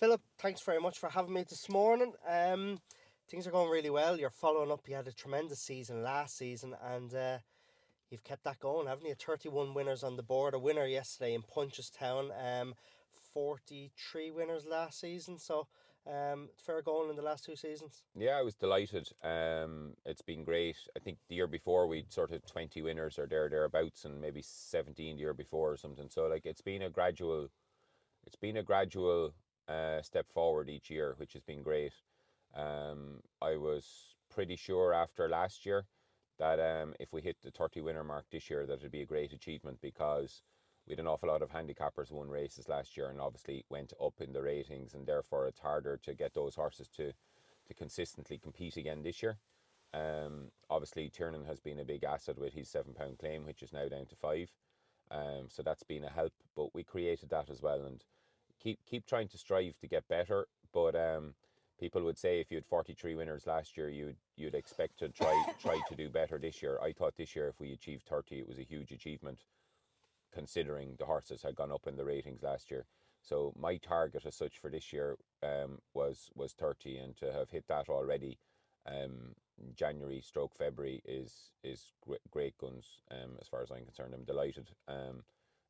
Philip, thanks very much for having me this morning. Things are going really well. You're following up. You had a tremendous season last season, and you've kept that going, haven't you? 31 winners on the board. A winner yesterday in Punchestown. 43 winners last season. So fair going in the last two seasons. Yeah, I was delighted. It's been great. I think the year before we'd sort of 20 winners or thereabouts, and maybe 17 the year before or something. So like it's been a gradual step forward each year, which has been great. I was pretty sure after last year that if we hit the 30 winner mark this year, that it'd be a great achievement because we had an awful lot of handicappers won races last year and obviously went up in the ratings, and therefore it's harder to get those horses to consistently compete again this year. Obviously, Tiernan has been a big asset with his £7 claim, which is now down to five. So that's been a help, but we created that as well, and keep trying to strive to get better. But people would say if you had 43 winners last year, you'd expect to try to do better this year. I thought this year if we achieved 30, it was a huge achievement, considering the horses had gone up in the ratings last year. So my target as such for this year was 30, and to have hit that already, January stroke February is great guns. As far as I'm concerned, I'm delighted.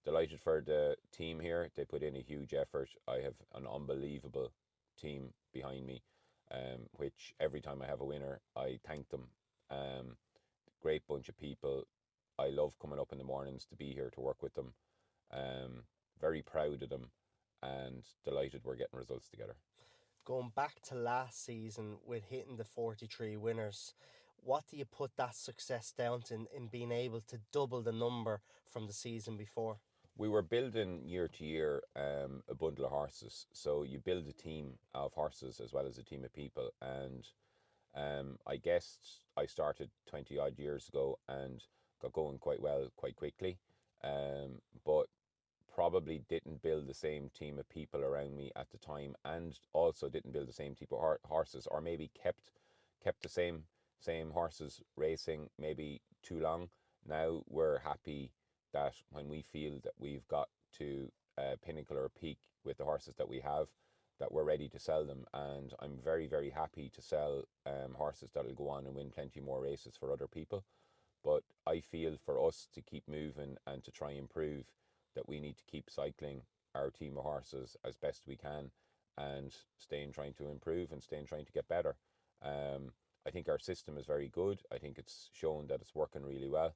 Delighted for the team here. They put in a huge effort. I have an unbelievable team behind me, which every time I have a winner, I thank them. Great bunch of people. I love coming up in the mornings to be here to work with them. Um, Very proud of them, and delighted we're getting results together. Going back to last season with hitting the 43 winners, what do you put that success down to in being able to double the number from the season before? We were building year to year a bundle of horses. So you build a team of horses as well as a team of people. And I guess I started 20 odd years ago and got going quite well quite quickly. But probably didn't build the same team of people around me at the time, and also didn't build the same type of horses, or maybe kept the same horses racing maybe too long. Now we're happy that when we feel that we've got to a pinnacle or a peak with the horses that we have, that we're ready to sell them. And I'm very, very happy to sell horses that'll go on and win plenty more races for other people. But I feel for us to keep moving and to try and improve, that we need to keep cycling our team of horses as best we can, and staying trying to improve and staying trying to get better. I think our system is very good. I think it's shown that it's working really well.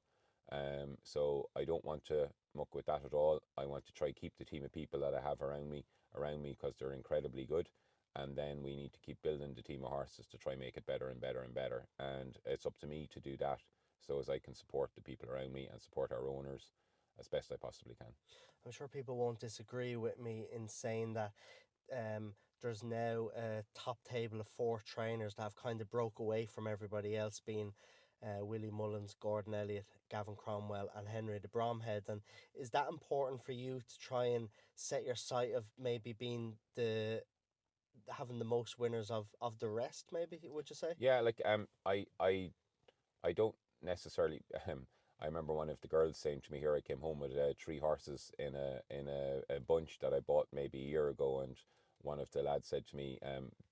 So I don't want to muck with that at all. I want to try keep the team of people that I have around me because they're incredibly good. And then we need to keep building the team of horses to try and make it better and better and better. And it's up to me to do that, so as I can support the people around me and support our owners as best I possibly can. I'm sure people won't disagree with me in saying that there's now a top table of four trainers that have kind of broke away from everybody else, being Willie Mullins, Gordon Elliott, Gavin Cromwell, and Henry de Bromhead. And is that important for you to try and set your sight of maybe being the having the most winners of the rest? Maybe would you say? Yeah, like I don't necessarily. I remember one of the girls saying to me here, I came home with three horses in a bunch that I bought maybe a year ago, and one of the lads said to me,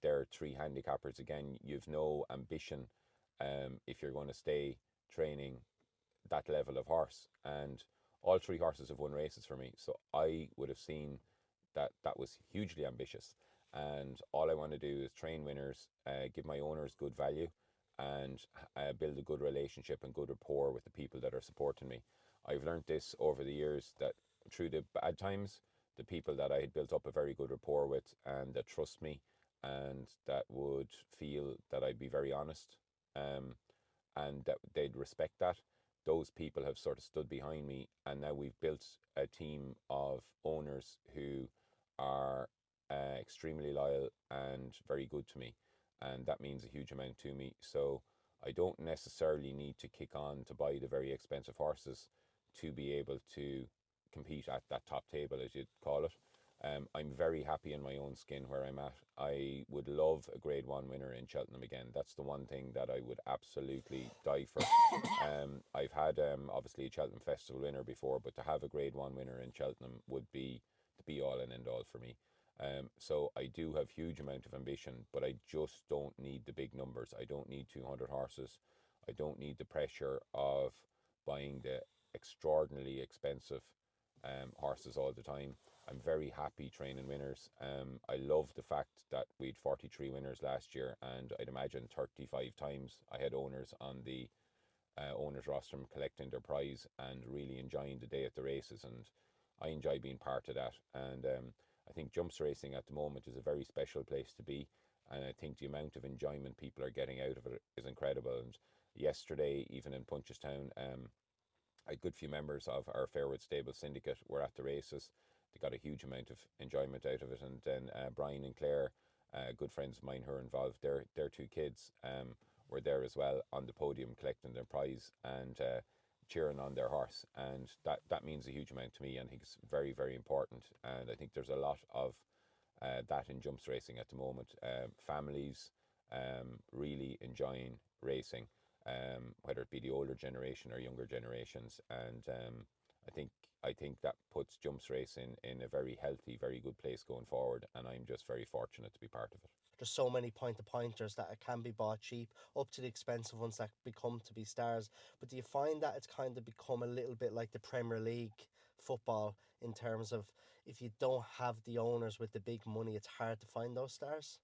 "There are three handicappers again. You've no ambition, if you're going to stay training that level of horse." And all three horses have won races for me, so I would have seen that that was hugely ambitious. And all I want to do is train winners, give my owners good value, and build a good relationship and good rapport with the people that are supporting me. I've learned this over the years, that through the bad times, the people that I had built up a very good rapport with and that trust me and that would feel that I'd be very honest, um, and that they'd respect that, those people have sort of stood behind me. And now we've built a team of owners who are extremely loyal and very good to me, and that means a huge amount to me. So I don't necessarily need to kick on to buy the very expensive horses to be able to compete at that top table, as you'd call it. I'm very happy in my own skin where I'm at. I would love a Grade 1 winner in Cheltenham again. That's the one thing that I would absolutely die for. I've had obviously a Cheltenham Festival winner before, but to have a Grade 1 winner in Cheltenham would be the be all and end all for me. So I do have huge amount of ambition, but I just don't need the big numbers. I don't need 200 horses. I don't need the pressure of buying the extraordinarily expensive horses all the time. I'm very happy training winners. I love the fact that we had 43 winners last year, and I'd imagine 35 times I had owners on the owners rostrum collecting their prize and really enjoying the day at the races. And I enjoy being part of that. And I think jumps racing at the moment is a very special place to be. And I think the amount of enjoyment people are getting out of it is incredible. And yesterday, even in Punchestown, a good few members of our Fairwood Stable Syndicate were at the races. They got a huge amount of enjoyment out of it. And then Brian and Claire, good friends of mine who are involved, their two kids were there as well on the podium collecting their prize and cheering on their horse. And that means a huge amount to me, and I think it's very, very important. And I think there's a lot of that in jumps racing at the moment. Families really enjoying racing, whether it be the older generation or younger generations. And I think I think that puts jumps racing in a very healthy, very good place going forward. And I'm just very fortunate to be part of it. There's so many point to pointers that it can be bought cheap, up to the expensive ones that become to be stars. But do you find that it's kind of become a little bit like the Premier League football in terms of if you don't have the owners with the big money, it's hard to find those stars?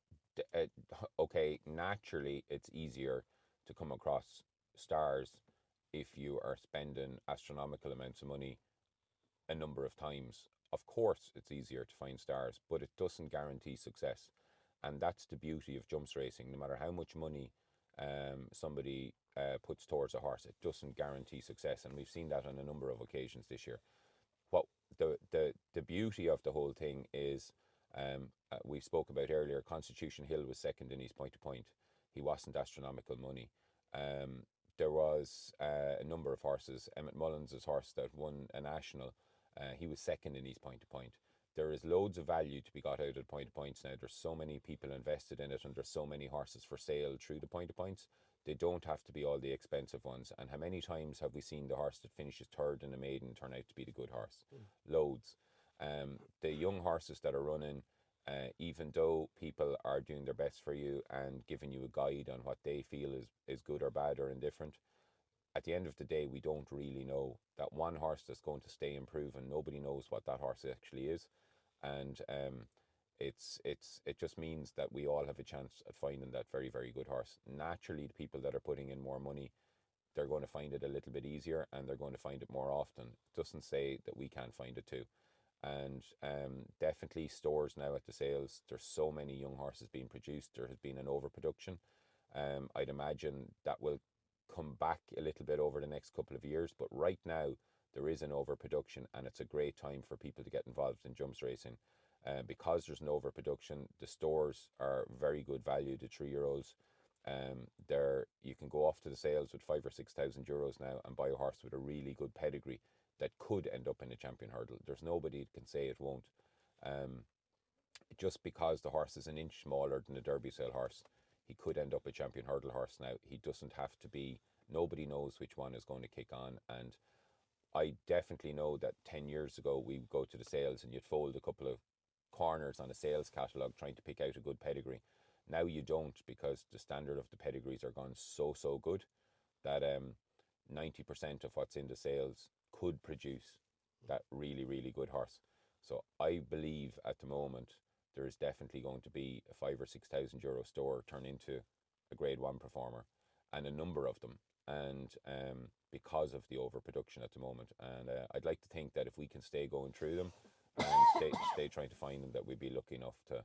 Okay, naturally, it's easier to come across stars if you are spending astronomical amounts of money a number of times. Of course, it's easier to find stars, but it doesn't guarantee success. And that's the beauty of jumps racing. No matter how much money somebody puts towards a horse, it doesn't guarantee success. And we've seen that on a number of occasions this year. What the beauty of the whole thing is, we spoke about earlier, Constitution Hill was second in his point to point. He wasn't astronomical money. There was a number of horses. Emmett Mullins' horse that won a national, he was second in his point to point. There is loads of value to be got out of point to points now. There's so many people invested in it, and there's so many horses for sale through the point to points. They don't have to be all the expensive ones. And how many times have we seen the horse that finishes third in a maiden turn out to be the good horse? Loads. The young horses that are running, even though people are doing their best for you and giving you a guide on what they feel is good or bad or indifferent, at the end of the day, we don't really know. That one horse that's going to stay improving, nobody knows what that horse actually is. And it just means that we all have a chance at finding that very, very good horse. Naturally, the people that are putting in more money, they're going to find it a little bit easier and they're going to find it more often. It doesn't say that we can't find it too. And definitely stores now at the sales, there's so many young horses being produced. There has been an overproduction. I'd imagine that will come back a little bit over the next couple of years, but right now there is an overproduction, and it's a great time for people to get involved in jumps racing. Because there's an overproduction, the stores are very good value to 3-year-olds. There you can go off to the sales with €5,000 or €6,000 now and buy a horse with a really good pedigree that could end up in a champion hurdle. There's nobody that can say it won't. Um, just because the horse is an inch smaller than a Derby sale horse, he could end up a champion hurdle horse now. He doesn't have to be. Nobody knows which one is going to kick on. And I definitely know that 10 years ago, we would go to the sales and you'd fold a couple of corners on a sales catalogue trying to pick out a good pedigree. Now you don't, because the standard of the pedigrees are gone so, so good that 90% of what's in the sales could produce that really, really good horse. So I believe at the moment there is definitely going to be a €5,000 or €6,000 store turn into a Grade One performer, and a number of them. And because of the overproduction at the moment, and I'd like to think that if we can stay going through them and stay trying to find them, that we'd be lucky enough to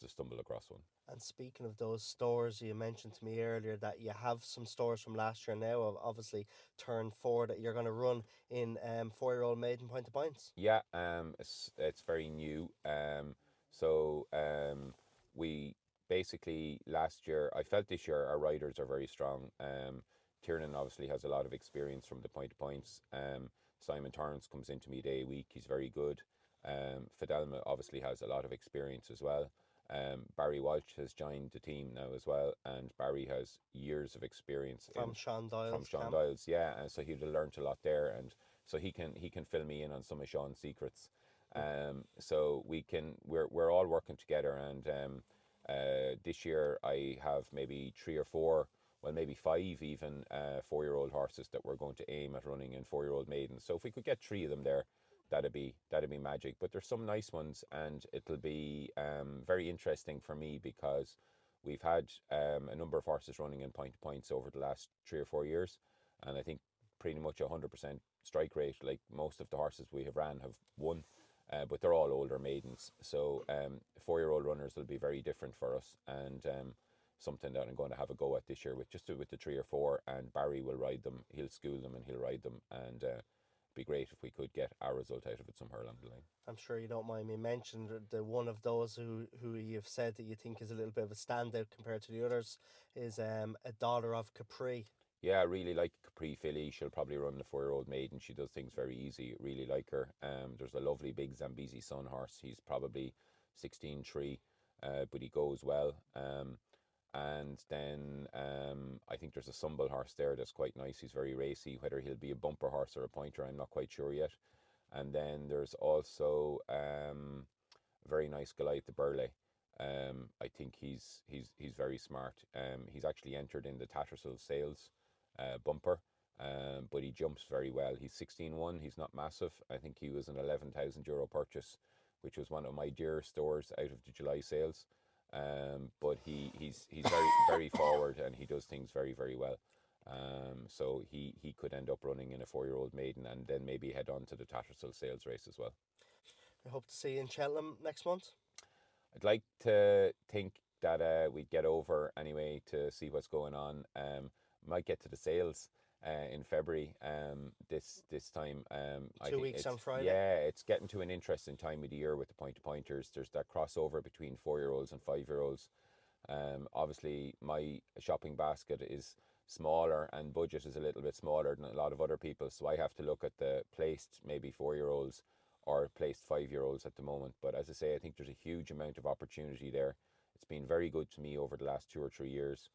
stumble across one. And speaking of those stores, you mentioned to me earlier that you have some stores from last year now, obviously turned four, that you're going to run in 4-year-old maiden point to points. Yeah, it's very new. We basically last year, I felt this year our riders are very strong. Tiernan obviously has a lot of experience from the point to points. Simon Torrance comes into me day a week. He's very good. Fidelma obviously has a lot of experience as well. Barry Walsh has joined the team now as well, and Barry has years of experience From Sean Doyle's from Sean camp. Doyle's, yeah, and so he'd have learned a lot there, and so he can fill me in on some of Sean's secrets. So we're all working together, and this year I have maybe three or four, well maybe five even 4-year-old horses that we're going to aim at running in 4-year-old maidens. So if we could get three of them there, that'd be magic. But there's some nice ones, and it'll be very interesting for me because we've had a number of horses running in point to points over the last 3 or 4 years, and I think pretty much 100% strike rate. Like most of the horses we have ran have won, but they're all older maidens. So 4-year-old runners will be very different for us, and something that I'm going to have a go at this year with with the three or four. And Barry will ride them. He'll school them and he'll ride them, and be great if we could get our result out of it somewhere along the line. I'm sure you don't mind me mentioning the one of those who you've said that you think is a little bit of a standout compared to the others is a daughter of Capri. Yeah, I really like Capri Filly. She'll probably run the 4-year-old maiden. She does things very easy. Really like her. There's a lovely big Zambezi Sun horse. He's probably 16-3, but he goes well. And then I think there's a Sumble horse there that's quite nice. He's very racy. Whether he'll be a bumper horse or a pointer, I'm not quite sure yet. And then there's also a very nice Goliath de Burle. I think he's very smart. He's actually entered in the Tattersall sales bumper, but he jumps very well. He's 16-1. He's not massive. I think he was an €11,000 purchase, which was one of my dear stores out of the July sales. But he's very very forward, and he does things very very well. So he could end up running in a 4-year-old maiden, and then maybe head on to the Tattersall sales race as well. I hope to see you in Cheltenham next month. I'd like to think that we'd get over anyway to see what's going on. Might get to the sales in February this time. I Two think weeks it's on Friday. yeah, it's getting to an interesting time of the year with the point to pointers. There's that crossover between 4-year-olds and 5-year-olds. Obviously, my shopping basket is smaller and budget is a little bit smaller than a lot of other people, so I have to look at the placed maybe 4-year-olds or placed 5-year-olds at the moment. But as I say, I think there's a huge amount of opportunity there. It's been very good to me over the last 2 or 3 years.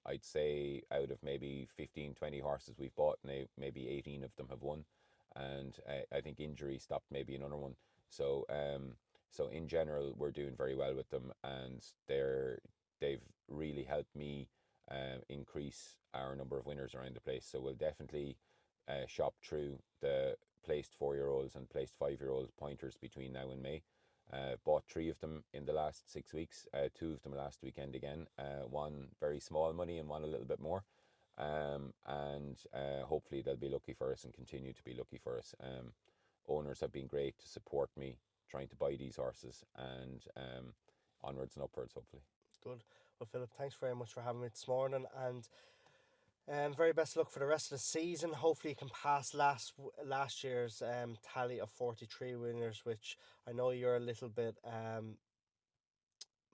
I'd say out of maybe 15, 20 horses we've bought, maybe 18 of them have won. And I think injury stopped maybe another one. So so in general, we're doing very well with them, and they've really helped me increase our number of winners around the place. So we'll definitely shop through the placed 4-year-olds and placed 5-year-old pointers between now and May. Bought three of them in the last 6 weeks, two of them last weekend again, one very small money and one a little bit more. And hopefully they'll be lucky for us and continue to be lucky for us. Owners have been great to support me trying to buy these horses, and onwards and upwards, hopefully. Good. Well, Philip, thanks very much for having me this morning, and very best of luck for the rest of the season. Hopefully, you can pass last year's tally of 43 winners, which I know you're a little bit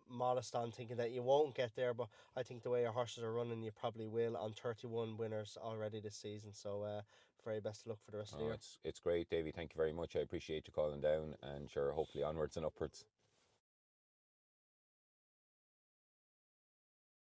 modest on, thinking that you won't get there. But I think the way your horses are running, you probably will, on 31 winners already this season. So, very best of luck for the rest of the Oh, year. it's great, Davey. Thank you very much. I appreciate you calling down, and sure, hopefully onwards and upwards.